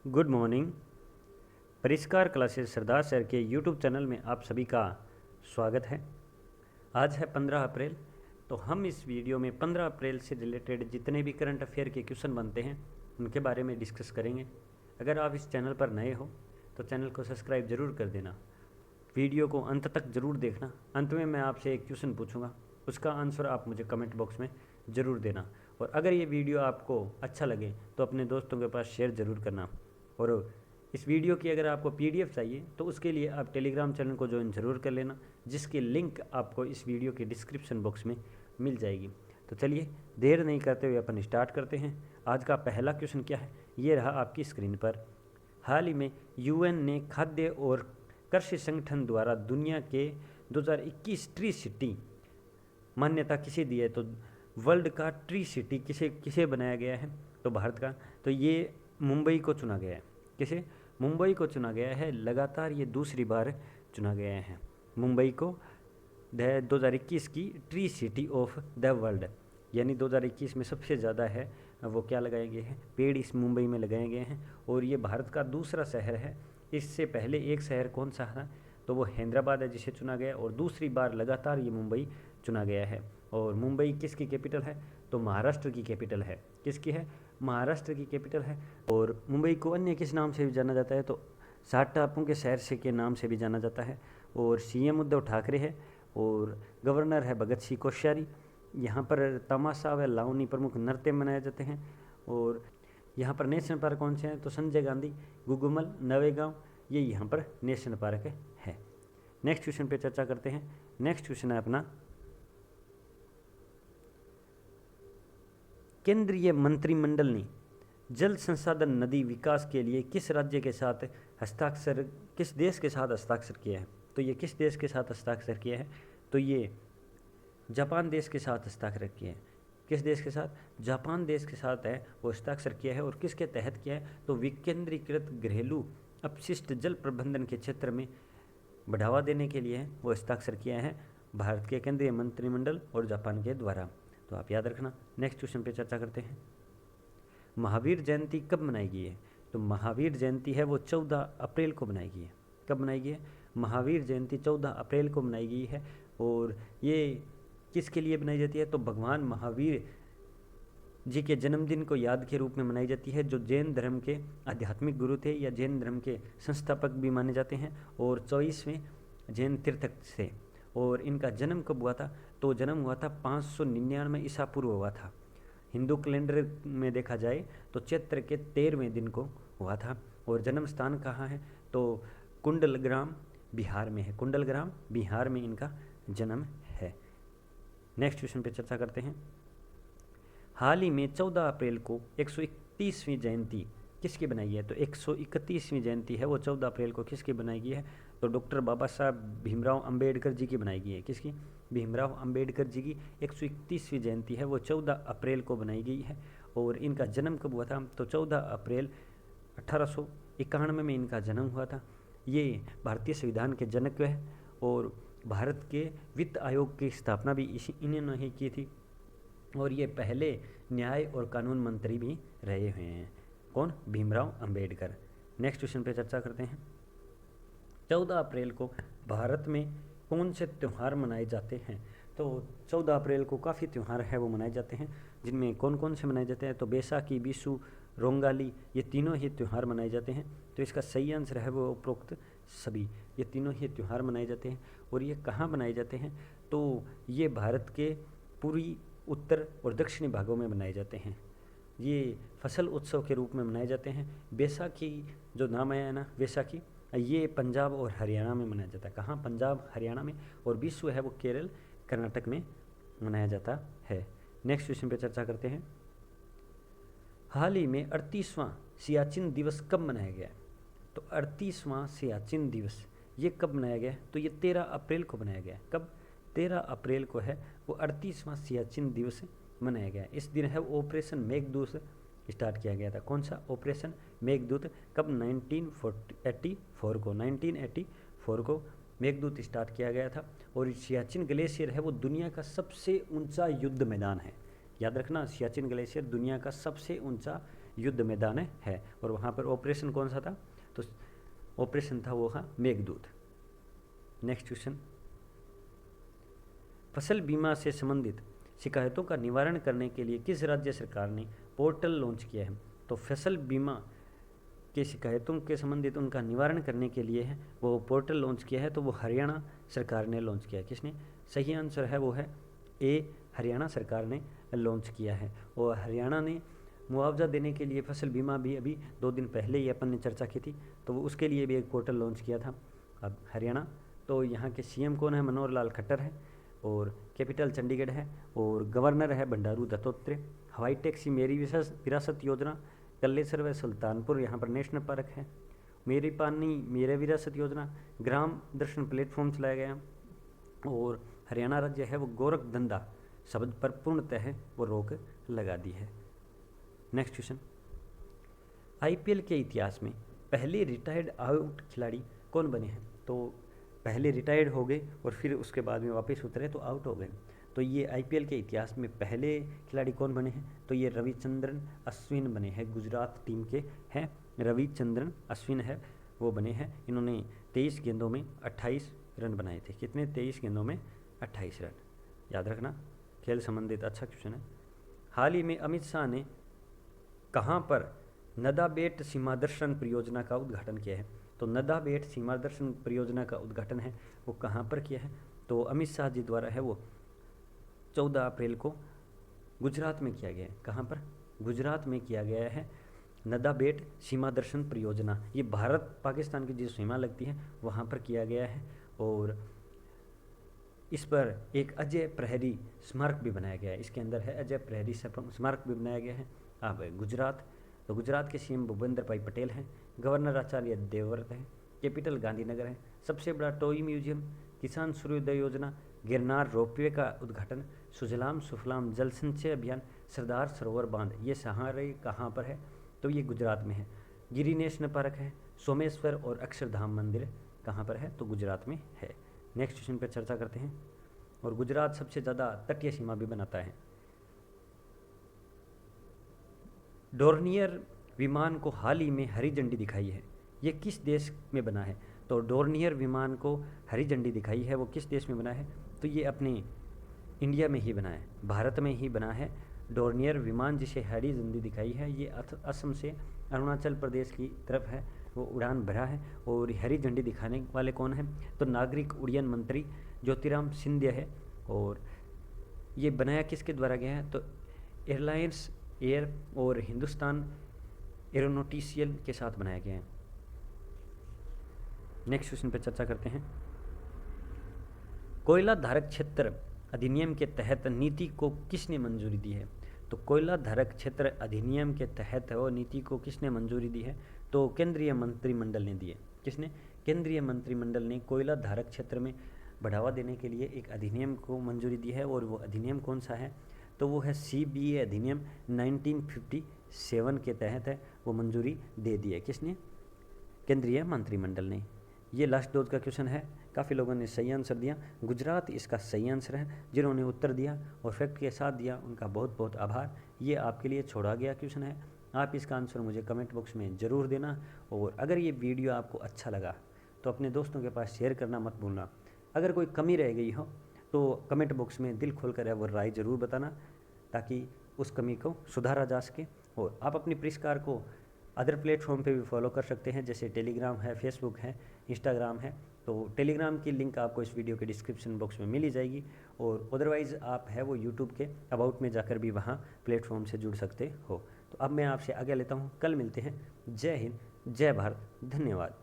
Good morning. परिष्कार classes सरदार sir के YouTube channel में आप सभी का स्वागत है। आज है 15 अप्रैल। तो हम इस वीडियो में 15 अप्रैल से रिलेटेड जितने भी करंट अफेयर के क्वेश्चन बनते हैं उनके बारे में डिस्कस करेंगे। अगर आप इस चैनल पर नए हो तो चैनल को सब्सक्राइब ज़रूर कर देना। वीडियो को अंत तक ज़रूर देखना। अंत में मैं आपसे एक क्वेश्चन पूछूंगा, उसका आंसर आप मुझे कमेंट बॉक्स में ज़रूर देना। और अगर ये वीडियो आपको अच्छा लगे तो अपने दोस्तों के पास शेयर ज़रूर करना। और इस वीडियो की अगर आपको पीडीएफ चाहिए तो उसके लिए आप टेलीग्राम चैनल को ज्वाइन ज़रूर कर लेना, जिसकी लिंक आपको इस वीडियो के डिस्क्रिप्शन बॉक्स में मिल जाएगी। तो चलिए देर नहीं करते हुए अपन स्टार्ट करते हैं। आज का पहला क्वेश्चन क्या है, ये रहा आपकी स्क्रीन पर। हाल ही में यूएन ने खाद्य और कृषि संगठन द्वारा दुनिया के 2021 ट्री सिटी मान्यता किसे दी है? तो वर्ल्ड का ट्री सिटी किसे किसे बनाया गया है? तो भारत का। तो ये मुंबई को चुना गया है। किसे? मुंबई को चुना गया है। लगातार ये दूसरी बार चुना गया है मुंबई को 2021 की tree city of the world, यानी 2021 में सबसे ज़्यादा है वो क्या लगाए गए हैं? पेड़ इस मुंबई में लगाए गए हैं। और ये भारत का दूसरा शहर है। इससे पहले एक शहर कौन सा था? तो वो हैदराबाद है जिसे चुना गया, और दूसरी बार लगातार ये मुंबई चुना गया है। और मुंबई किसकी कैपिटल है? तो महाराष्ट्र की कैपिटल है। किसकी है? महाराष्ट्र की कैपिटल है। और मुंबई को अन्य किस नाम से भी जाना जाता है? तो 60 टापुओं के शहर से के नाम से भी जाना जाता है। और सीएम उद्धव ठाकरे है और गवर्नर है भगत सिंह कोश्यारी। यहाँ पर तमाशा व लावनी प्रमुख नृत्य मनाए जाते हैं। और यहाँ पर नेशनल पार्क कौन से हैं? तो संजय गांधी, गुगुमल, नवेगांव, ये यहाँ पर नेशनल पार्क है। नेक्स्ट क्वेश्चन पे चर्चा करते हैं। नेक्स्ट क्वेश्चन है अपना, केंद्रीय मंत्रिमंडल ने जल संसाधन नदी विकास के लिए किस राज्य के साथ हस्ताक्षर, किस देश के साथ हस्ताक्षर किया है? तो ये किस देश के साथ हस्ताक्षर किया है? तो ये जापान देश के साथ हस्ताक्षर किया है। किस देश के साथ? जापान देश के साथ है वो हस्ताक्षर किया है। और किसके तहत किया है? तो विकेंद्रीकृत घरेलू अपशिष्ट जल प्रबंधन के क्षेत्र में बढ़ावा देने के लिए वो हस्ताक्षर किया है भारत के केंद्रीय मंत्रिमंडल और जापान के द्वारा। तो आप याद रखना। नेक्स्ट क्वेश्चन पे चर्चा करते हैं। महावीर जयंती कब मनाई गई है? तो महावीर जयंती है वो 14 अप्रैल को मनाई गई है। कब मनाई गई है? महावीर जयंती 14 अप्रैल को मनाई गई है। और ये किसके लिए बनाई जाती है? तो भगवान महावीर जी के जन्मदिन को याद के रूप में मनाई जाती है, जो जैन धर्म के आध्यात्मिक गुरु थे या जैन धर्म के संस्थापक भी माने जाते हैं और 24वें जैन तीर्थक से। और इनका जन्म कब हुआ था? तो जन्म हुआ था 599 ईसा पूर्व हुआ था। हिंदू कैलेंडर में देखा जाए तो चैत्र के 13वें दिन को हुआ था। और जन्म स्थान कहाँ है? तो कुंडलग्राम बिहार में है। कुंडलग्राम बिहार में इनका जन्म है। नेक्स्ट क्वेश्चन पे चर्चा करते हैं। हाल ही में 14 अप्रैल को 131वीं जयंती किसकी बनाई है? तो 131वीं जयंती है वो 14 अप्रैल को किसकी बनाई गई है? तो डॉक्टर बाबा साहब भीमराव अंबेडकर जी की बनाई गई है। किसकी? भीमराव अंबेडकर जी की 131वीं जयंती है वो 14 अप्रैल को बनाई गई है। और इनका जन्म कब हुआ था? तो 14 अप्रैल 1891 में इनका जन्म हुआ था। ये भारतीय संविधान के जनक है। और भारत के वित्त आयोग की स्थापना भी इन्होंने ही की थी। और ये पहले न्याय और कानून मंत्री भी रहे हुए हैं। कौन? भीमराव अंबेडकर। नेक्स्ट क्वेश्चन पे चर्चा करते हैं। 14 अप्रैल को भारत में कौन से त्यौहार मनाए जाते हैं? तो 14 अप्रैल को काफ़ी त्यौहार है वो मनाए जाते हैं, जिनमें कौन कौन से मनाए जाते हैं? तो बैसाखी, बिशु, रोंगाली, ये तीनों ही त्यौहार मनाए जाते हैं। तो इसका सही आंसर है वो उपरोक्त सभी। ये तीनों ही त्यौहार मनाए जाते हैं। और ये कहाँ मनाए जाते हैं? तो ये भारत के पूर्वी, उत्तर और दक्षिणी भागों में मनाए जाते हैं। ये फसल उत्सव के रूप में मनाए जाते हैं। बैसाखी जो नाम आया है ना, बैसाखी, ये पंजाब और हरियाणा में मनाया जाता है। कहाँ? पंजाब हरियाणा में। और विश्व है वो केरल कर्नाटक में मनाया जाता है। नेक्स्ट क्वेश्चन पे चर्चा करते हैं। हाल ही में 38वां सियाचिन दिवस कब मनाया गया है? तो 38वां सियाचिन दिवस ये कब मनाया गया है? तो ये 13 अप्रैल को मनाया गया है। कब? 13 अप्रैल को है वो 38वां सियाचिन दिवस मनाया गया है। इस दिन है वो ऑपरेशन मेघदूत स्टार्ट किया गया था। कौन सा? ऑपरेशन मेघदूत। कब? 1984 को मेघदूत स्टार्ट किया गया था। और सियाचिन ग्लेशियर है वो दुनिया का सबसे ऊंचा युद्ध मैदान है। याद रखना, सियाचिन ग्लेशियर दुनिया का सबसे ऊंचा युद्ध मैदान है। और वहाँ पर ऑपरेशन कौन सा था? तो ऑपरेशन था वो मेघदूत। नेक्स्ट क्वेश्चन, फसल बीमा से संबंधित शिकायतों का निवारण करने के लिए किस राज्य सरकार ने पोर्टल लॉन्च किया है? तो फसल बीमा के शिकायतों के संबंधित उनका निवारण करने के लिए है वो पोर्टल लॉन्च किया है, तो वो हरियाणा सरकार ने लॉन्च किया है। किसने? सही आंसर है वो है ए, हरियाणा सरकार ने लॉन्च किया है। और हरियाणा ने मुआवजा देने के लिए फसल बीमा भी अभी 2 दिन पहले ही अपन ने चर्चा की थी, तो वो उसके लिए भी एक पोर्टल लॉन्च किया था। अब हरियाणा, तो यहाँ के सीएम कौन है? मनोहर लाल खट्टर है, और कैपिटल चंडीगढ़ है, और गवर्नर है बंडारू दत्तात्रेय। हवाई टैक्सी मेरी विरासत योजना, कल्लेसर व सुल्तानपुर यहाँ पर नेशनल पार्क है। मेरी पानी मेरे विरासत योजना, ग्राम दर्शन प्लेटफॉर्म चलाया गया। और हरियाणा राज्य है वो गोरखधंधा शब्द पर पूर्णतः है वो रोक लगा दी है। नेक्स्ट क्वेश्चन, आईपीएल के इतिहास में पहले रिटायर्ड आउट खिलाड़ी कौन बने हैं? तो पहले रिटायर्ड हो गए और फिर उसके बाद में वापस उतरे तो आउट हो गए। तो ये आईपीएल के इतिहास में पहले खिलाड़ी कौन बने हैं? तो ये रविचंद्रन अश्विन बने हैं, गुजरात टीम के हैं रविचंद्रन अश्विन है वो बने हैं। इन्होंने 23 गेंदों में 28 रन बनाए थे। कितने? 23 गेंदों में 28 रन। याद रखना, खेल संबंधित अच्छा क्वेश्चन है। हाल ही में अमित शाह ने कहाँ पर नदाबेट सीमा दर्शन परियोजना का उद्घाटन किया है? तो नदाबेट सीमा दर्शन परियोजना का उद्घाटन है वो कहाँ पर किया है? तो अमित शाह जी द्वारा है वो 14 अप्रैल को गुजरात में किया गया है। कहाँ पर? गुजरात में किया गया है नदाबेट सीमा दर्शन परियोजना। ये भारत पाकिस्तान की जो सीमा लगती है वहाँ पर किया गया है। और इस पर एक अजय प्रहरी स्मारक भी बनाया गया है। इसके अंदर है अजय प्रहरी स्मारक भी बनाया गया है। अब गुजरात, तो गुजरात के सीएम भूपेंद्र भाई पटेल हैं, गवर्नर आचार्य देवव्रत है, कैपिटल गांधीनगर है, सबसे बड़ा टॉय म्यूजियम, किसान सूर्योदय योजना, गिरनार रोपवे का उद्घाटन, सुजलाम सुफलाम जल संचय अभियान, सरदार सरोवर बांध, ये सहारे कहाँ पर है? तो ये गुजरात में है। गिरी नेशनल पार्क है, सोमेश्वर और अक्षरधाम मंदिर कहाँ पर है? तो गुजरात में है। नेक्स्ट क्वेश्चन पर चर्चा करते हैं। और गुजरात सबसे ज़्यादा तटीय सीमा भी बनाता है। डोर्नियर विमान को हाल ही में हरी झंडी दिखाई है, ये किस देश में बना है? तो डोर्नियर विमान को हरी झंडी दिखाई है वो किस देश में बना है? तो ये अपने इंडिया में ही बना है, भारत में ही बना है। डोर्नियर विमान जिसे हरी झंडी दिखाई है ये असम से अरुणाचल प्रदेश की तरफ है वो उड़ान भरा है। और हरी झंडी दिखाने वाले कौन हैं? तो नागरिक उड्डयन मंत्री ज्योतिराम सिंधिया है। और ये बनाया किसके द्वारा गया है? तो एयरलाइंस एयर और हिंदुस्तान एरोनॉटिशियल के साथ बनाया गया है। नेक्स्ट क्वेश्चन पर चर्चा करते हैं। कोयला धारक क्षेत्र अधिनियम के तहत नीति को किसने मंजूरी दी है? तो कोयला धारक क्षेत्र अधिनियम के तहत वो नीति को किसने मंजूरी दी है? तो केंद्रीय मंत्रिमंडल ने दी है। किसने? केंद्रीय मंत्रिमंडल ने कोयला धारक क्षेत्र में बढ़ावा देने के लिए एक अधिनियम को मंजूरी दी है। और वो अधिनियम कौन सा है? तो वो है CBA अधिनियम 1957 के तहत है वो मंजूरी दे दी है। किसने? केंद्रीय मंत्रिमंडल ने। ये लास्ट डोज का क्वेश्चन है। काफ़ी लोगों ने सही आंसर दिया, गुजरात इसका सही आंसर है। जिन्होंने उत्तर दिया और फैक्ट के साथ दिया उनका बहुत बहुत आभार। ये आपके लिए छोड़ा गया क्वेश्चन है, आप इसका आंसर मुझे कमेंट बॉक्स में ज़रूर देना। और अगर ये वीडियो आपको अच्छा लगा तो अपने दोस्तों के पास शेयर करना मत भूलना। अगर कोई कमी रह गई हो तो कमेंट बॉक्स में दिल खोल कर वो राय ज़रूर बताना ताकि उस कमी को सुधारा जा सके। और आप अपनी परिष्कार को अदर प्लेटफॉर्म पे भी फॉलो कर सकते हैं, जैसे टेलीग्राम है, फेसबुक है, इंस्टाग्राम है। तो टेलीग्राम की लिंक आपको इस वीडियो के डिस्क्रिप्शन बॉक्स में मिल ही जाएगी। और अदरवाइज़ आप है वो यूट्यूब के अबाउट में जाकर भी वहाँ प्लेटफॉर्म से जुड़ सकते हो। तो अब मैं आपसे आगे लेता हूँ, कल मिलते हैं। जय हिंद, जय भारत, धन्यवाद।